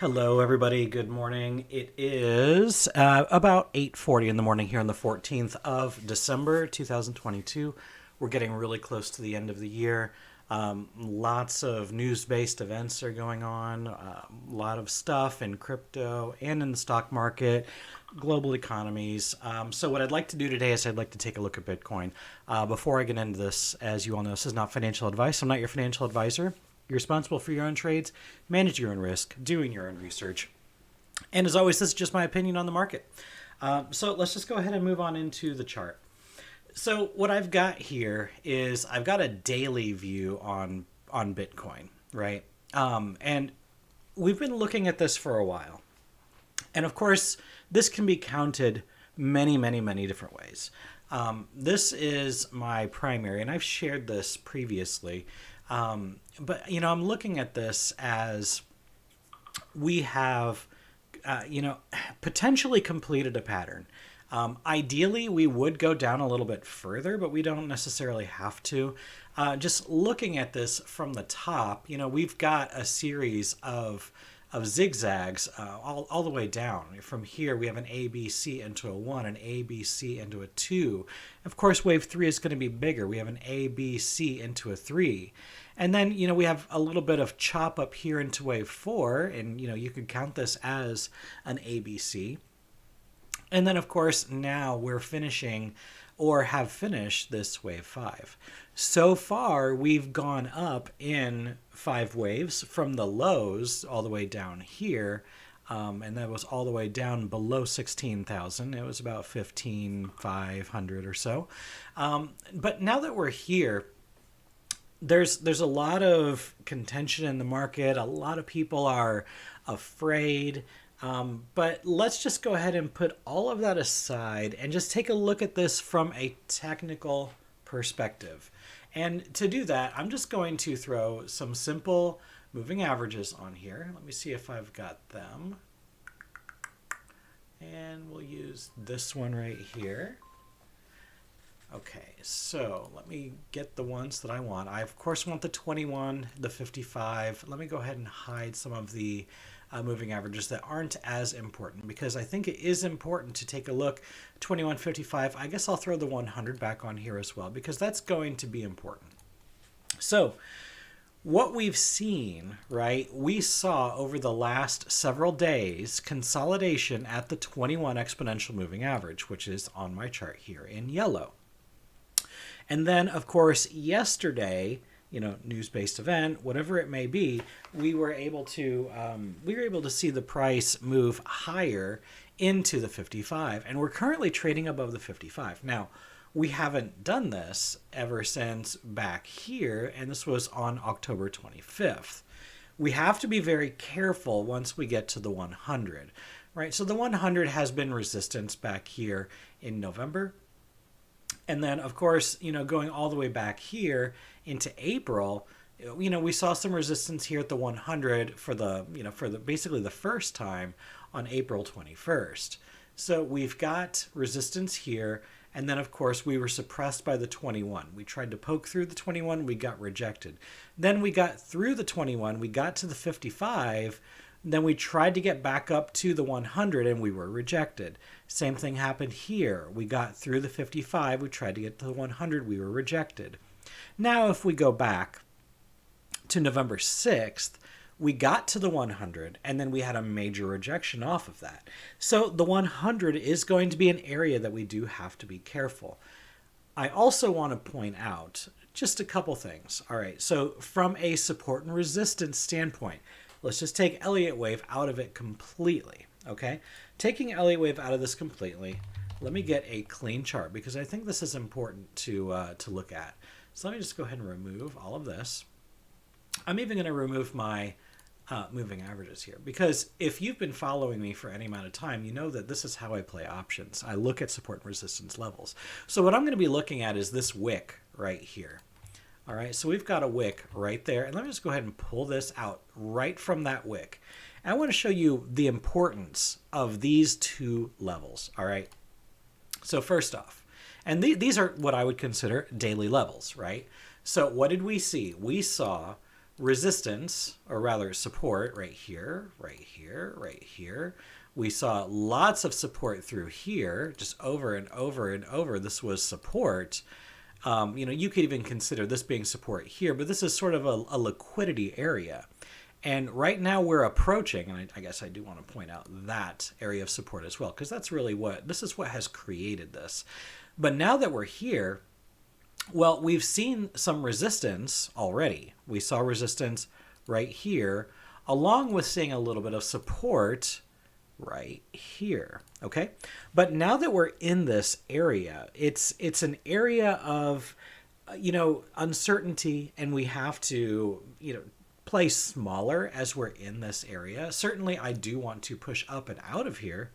Hello, everybody. Good morning. It is about 8:40 in the morning here on the 14th of December, 2022. We're getting really close to the end of the year. Lots of news-based events are going on. A lot of stuff in crypto and in the stock market, global economies. So what I'd like to do today is I'd like to take a look at Bitcoin. Before I get into this, as you all know, this is not financial advice. I'm not your financial advisor. You're responsible for your own trades, manage your own risk, doing your own research. And as always, this is just my opinion on the market. So let's just go ahead and move on into the chart. So what I've got here is I've got a daily view on Bitcoin, right? And we've been looking at this for a while. And of course, this can be counted many, many, many different ways. This is my primary, and I've shared this previously. But, I'm looking at this as we have, potentially completed a pattern. Ideally, we would go down a little bit further, but we don't necessarily have to. Just looking at this from the top, we've got a series of zigzags all the way down. From here, we have an ABC into a 1, an ABC into a 2. Of course, wave 3 is going to be bigger. We have an ABC into a 3. And then, we have a little bit of chop up here into wave 4, and, you could count this as an ABC. And then, of course, now we're finishing or have finished this wave 5. So far, we've gone up in 5 waves from the lows all the way down here. And that was all the way down below 16,000. It was about 15,500 or so. But now that we're here, there's a lot of contention in the market. A lot of people are afraid. But let's just go ahead and put all of that aside and just take a look at this from a technical perspective. And to do that, I'm just going to throw some simple moving averages on here. Let me see if I've got them. And we'll use this one right here. Okay, so let me get the ones that I want. I, of course, want the 21, the 55. Let me go ahead and hide some of the moving averages that aren't as important, because I think it is important to take a look. 21.55, I guess I'll throw the 100 back on here as well, because that's going to be important. So what we've seen, right, we saw over the last several days consolidation at the 21 exponential moving average, which is on my chart here in yellow. And then, of course, yesterday, news-based event, whatever it may be, we were able to see the price move higher into the 55, and we're currently trading above the 55. Now, we haven't done this ever since back here, and this was on October 25th. We have to be very careful once we get to the 100, right? So the 100 has been resistance back here in November. And then, of course, going all the way back here into April, we saw some resistance here at the 100 for basically the first time on April 21st. So we've got resistance here. And then, of course, we were suppressed by the 21. We tried to poke through the 21. We got rejected. Then we got through the 21. We got to the 55. Then we tried to get back up to the 100 and we were rejected. Same thing happened here. We got through the 55. We tried to get to the 100. We were rejected. Now, if we go back to November 6th, we got to the 100 and then we had a major rejection off of that. So the 100 is going to be an area that we do have to be careful. I also want to point out just a couple things. All right, so from a support and resistance standpoint, let's just take Elliott wave out of it completely, okay? Taking Elliott wave out of this completely, let me get a clean chart because I think this is important to look at. So let me just go ahead and remove all of this. I'm even going to remove my moving averages here, because if you've been following me for any amount of time, you know that this is how I play options. I look at support and resistance levels. So what I'm going to be looking at is this wick right here. All right, so we've got a wick right there, and let me just go ahead and pull this out right from that wick. And I want to show you the importance of these two levels. All right, so first off, and these are what I would consider daily levels, right? So what did we see? We saw resistance, or rather support right here, right here, right here. We saw lots of support through here, just over and over and over. This was support. You could even consider this being support here, but this is sort of a liquidity area. And right now we're approaching, and I guess I do want to point out that area of support as well, because that's really this is what has created this. But now that we're here, well, we've seen some resistance already. We saw resistance right here, along with seeing a little bit of support right here, okay? But now that we're in this area, it's an area of, uncertainty, and we have to, play smaller as we're in this area. Certainly, I do want to push up and out of here,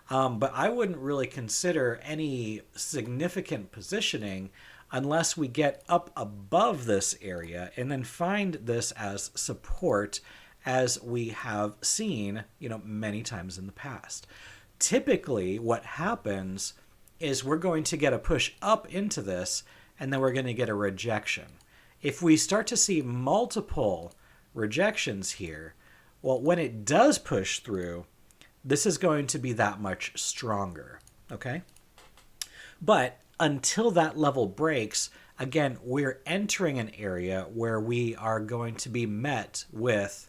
but I wouldn't really consider any significant positioning unless we get up above this area and then find this as support, as we have seen, many times in the past. Typically, what happens is we're going to get a push up into this, and then we're going to get a rejection. If we start to see multiple rejections here, well, when it does push through, this is going to be that much stronger, okay? But until that level breaks, again, we're entering an area where we are going to be met with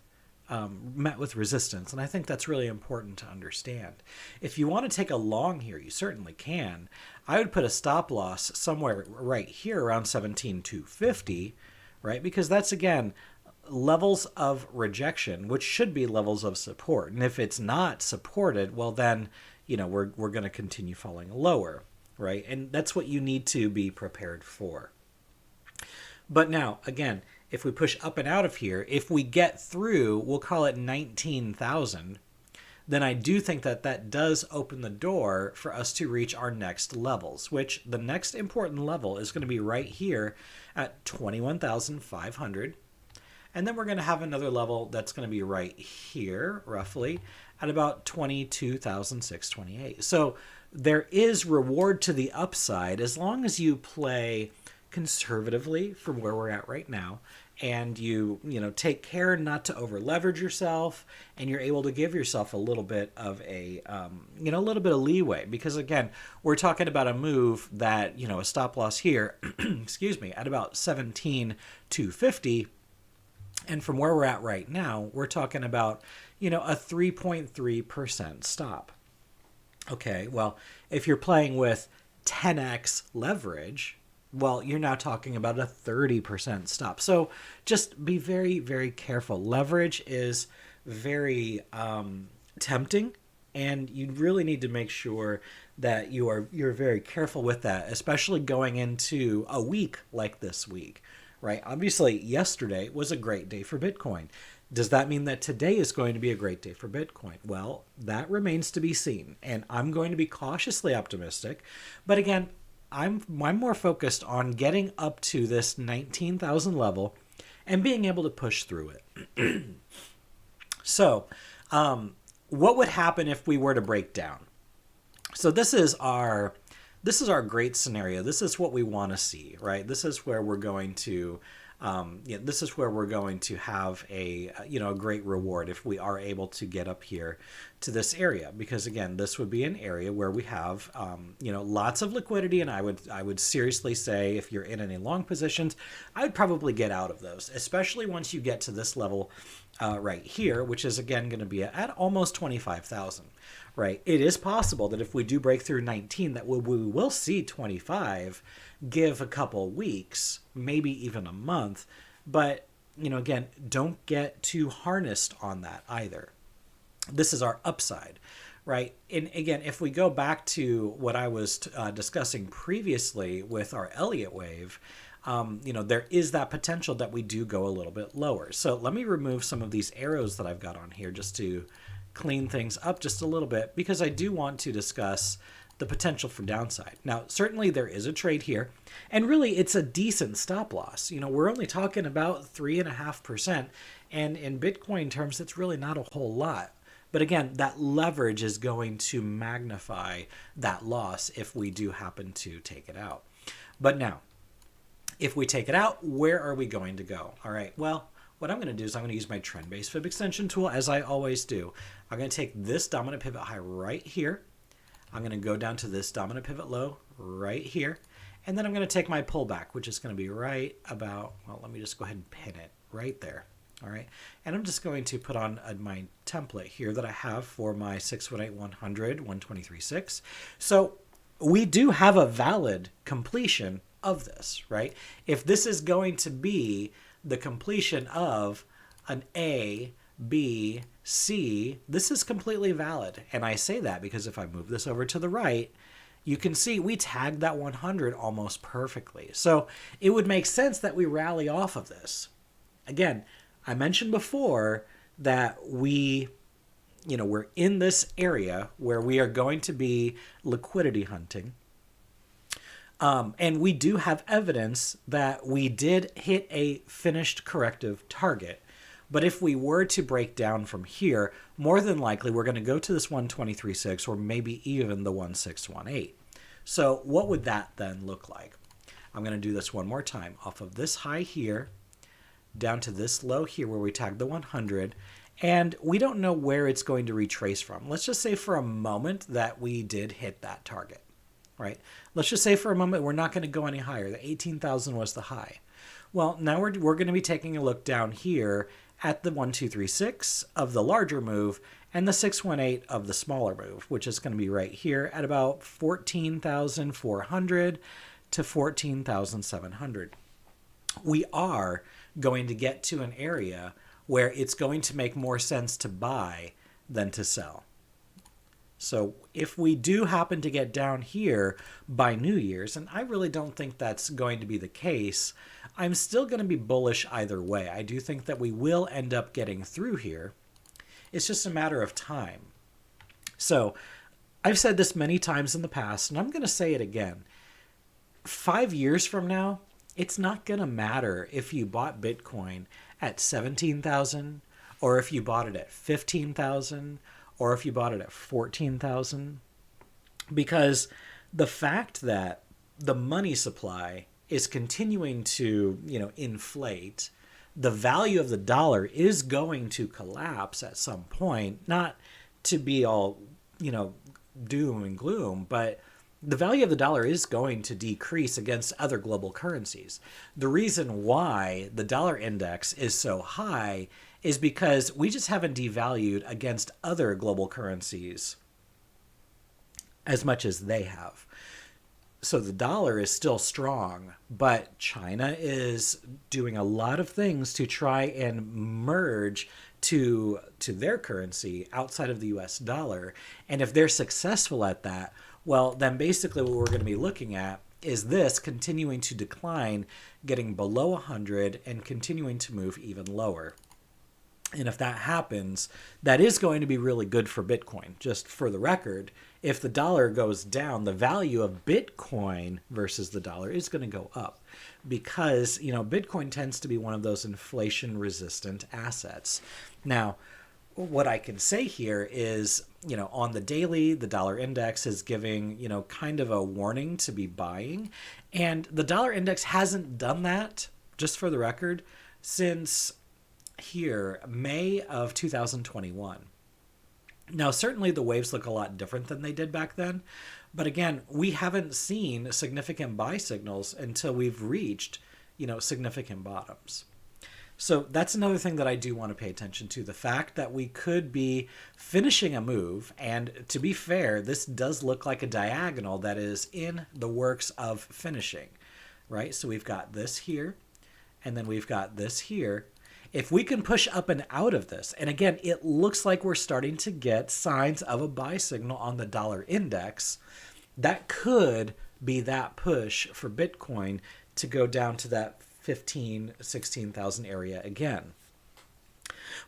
resistance, and I think that's really important to understand. If you want to take a long here, you certainly can. I would put a stop loss somewhere right here around 17,250, right? Because that's, again, levels of rejection, which should be levels of support. And if it's not supported, well, then, we're going to continue falling lower, right? And that's what you need to be prepared for. But now, again, if we push up and out of here, if we get through, we'll call it 19,000, then I do think that does open the door for us to reach our next levels, which the next important level is going to be right here at 21,500. And then we're going to have another level that's going to be right here, roughly, at about 22,628. So there is reward to the upside as long as you play conservatively from where we're at right now, and you take care not to over leverage yourself, and you're able to give yourself a little bit of a little bit of leeway, because again, we're talking about a move that, a stop loss here excuse me, at about 17,250, and from where we're at right now, we're talking about a 3.3% stop. Okay, well, if you're playing with 10x leverage, well, you're now talking about a 30% stop. So just be very, very careful. Leverage is very tempting, and you really need to make sure that you're very careful with that, especially going into a week like this week, right? Obviously, yesterday was a great day for Bitcoin. Does that mean that today is going to be a great day for Bitcoin? Well, that remains to be seen, and I'm going to be cautiously optimistic. But again, I'm more focused on getting up to this 19,000 level and being able to push through it. So, what would happen if we were to break down? So this is our great scenario. This is what we want to see, right? This is where we're going to this is where we're going to have a great reward if we are able to get up here to this area, because again, this would be an area where we have lots of liquidity, and I would seriously say, if you're in any long positions, I'd probably get out of those, especially once you get to this level right here, which is again going to be at almost 25,000. Right? It is possible that if we do break through 19, that we will see 25. Give a couple weeks, maybe even a month, but again, don't get too harnessed on that either. This is our upside, right? And again, if we go back to what I was discussing previously with our Elliott wave, there is that potential that we do go a little bit lower. So let me remove some of these arrows that I've got on here just to clean things up just a little bit, because I do want to discuss the potential for downside. Now, certainly there is a trade here, and really it's a decent stop loss. We're only talking about 3.5%, and in Bitcoin terms, it's really not a whole lot. But again, that leverage is going to magnify that loss if we do happen to take it out. But now, if we take it out, where are we going to go? All right, well, what I'm going to do is I'm going to use my trend-based fib extension tool, as I always do. I'm going to take this dominant pivot high right here. I'm going to go down to this dominant pivot low right here. And then I'm going to take my pullback, which is going to be right about, well, let me just go ahead and pin it right there. All right. And I'm just going to put on my template here that I have for my 618, 100, 123.6. So we do have a valid completion of this, right? If this is going to be the completion of an A, B, C, this is completely valid. And I say that because if I move this over to the right, you can see we tagged that 100 almost perfectly. So it would make sense that we rally off of this. Again, I mentioned before that we're in this area where we are going to be liquidity hunting. And we do have evidence that we did hit a finished corrective target. But if we were to break down from here, more than likely we're going to go to this 123.6 or maybe even the 1618. So what would that then look like? I'm going to do this one more time. Off of this high here, down to this low here where we tagged the 100, and we don't know where it's going to retrace from. Let's just say for a moment that we did hit that target, right? Let's just say for a moment we're not going to go any higher. The 18,000 was the high. Well, now we're going to be taking a look down here at the 1236 of the larger move and the 618 of the smaller move, which is going to be right here at about 14,400 to 14,700. We are going to get to an area where it's going to make more sense to buy than to sell. So if we do happen to get down here by New Year's, and I really don't think that's going to be the case, I'm still going to be bullish either way. I do think that we will end up getting through here. It's just a matter of time. So I've said this many times in the past, and I'm going to say it again. 5 years from now, it's not going to matter if you bought Bitcoin at 17,000 or if you bought it at 15,000 or if you bought it at 14,000, because the fact that the money supply is continuing to, inflate, the value of the dollar is going to collapse at some point, not to be all, doom and gloom, but the value of the dollar is going to decrease against other global currencies. The reason why the dollar index is so high is because we just haven't devalued against other global currencies as much as they have. So the dollar is still strong, but China is doing a lot of things to try and merge to their currency outside of the US dollar. And if they're successful at that, well, then basically what we're going to be looking at is this continuing to decline, getting below 100 and continuing to move even lower. And if that happens, that is going to be really good for Bitcoin. Just for the record, if the dollar goes down, the value of Bitcoin versus the dollar is going to go up because, Bitcoin tends to be one of those inflation-resistant assets. Now, what I can say here is, on the daily, the dollar index is giving, kind of a warning to be buying. And the dollar index hasn't done that, just for the record, since here, May of 2021. Now, certainly the waves look a lot different than they did back then. But again, we haven't seen significant buy signals until we've reached, significant bottoms. So that's another thing that I do want to pay attention to, the fact that we could be finishing a move. And to be fair, this does look like a diagonal that is in the works of finishing, right? So we've got this here, and then we've got this here. If we can push up and out of this, and again, it looks like we're starting to get signs of a buy signal on the dollar index, that could be that push for Bitcoin to go down to that 16,000 area again.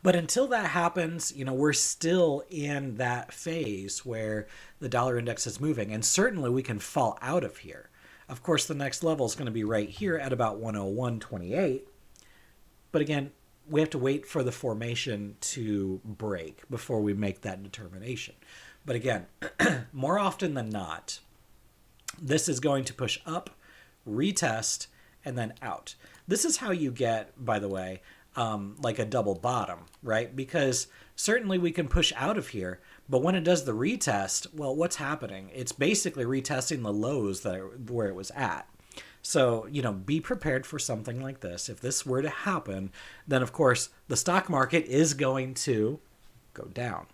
But until that happens, we're still in that phase where the dollar index is moving, and certainly we can fall out of here. Of course, the next level is going to be right here at about 101.28. But again, we have to wait for the formation to break before we make that determination. But again, more often than not, this is going to push up, retest, and then out. This is how you get, by the way, like a double bottom, right? Because certainly we can push out of here, but when it does the retest, well, what's happening? It's basically retesting the lows where it was at. So, be prepared for something like this. If this were to happen, then of course the stock market is going to go down.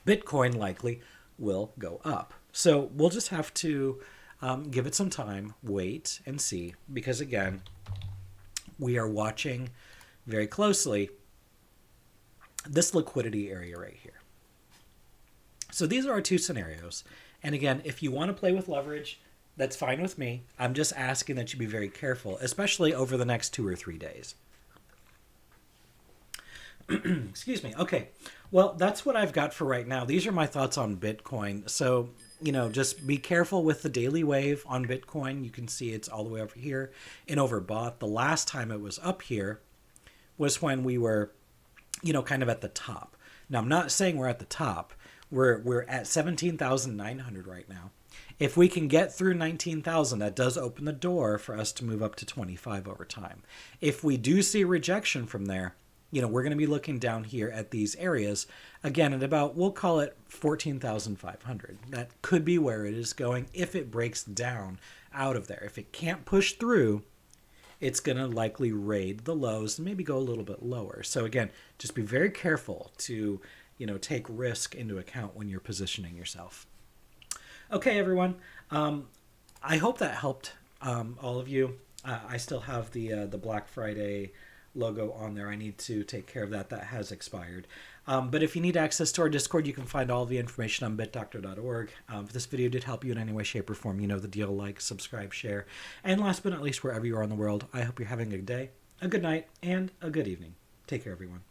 Bitcoin likely will go up. So we'll just have to give it some time, wait and see, because again, we are watching very closely this liquidity area right here. So these are our two scenarios. And again, if you want to play with leverage, that's fine with me. I'm just asking that you be very careful, especially over the next 2 or 3 days. Excuse me. Okay. Well, that's what I've got for right now. These are my thoughts on Bitcoin. So, just be careful with the daily wave on Bitcoin. You can see it's all the way over here and overbought. The last time it was up here was when we were, kind of at the top. Now, I'm not saying we're at the top. We're at 17,900 right now. If we can get through 19,000, that does open the door for us to move up to 25 over time. If we do see rejection from there, we're going to be looking down here at these areas again at about, we'll call it 14,500. That could be where it is going if it breaks down out of there. If it can't push through, it's going to likely raid the lows and maybe go a little bit lower. So again, just be very careful to, take risk into account when you're positioning yourself. Okay, everyone. I hope that helped all of you. I still have the Black Friday logo on there. I need to take care of that. That has expired. But if you need access to our Discord, you can find all the information on BitDoctor.org. If this video did help you in any way, shape, or form, you know the deal. Like, subscribe, share. And last but not least, wherever you are in the world, I hope you're having a good day, a good night, and a good evening. Take care, everyone.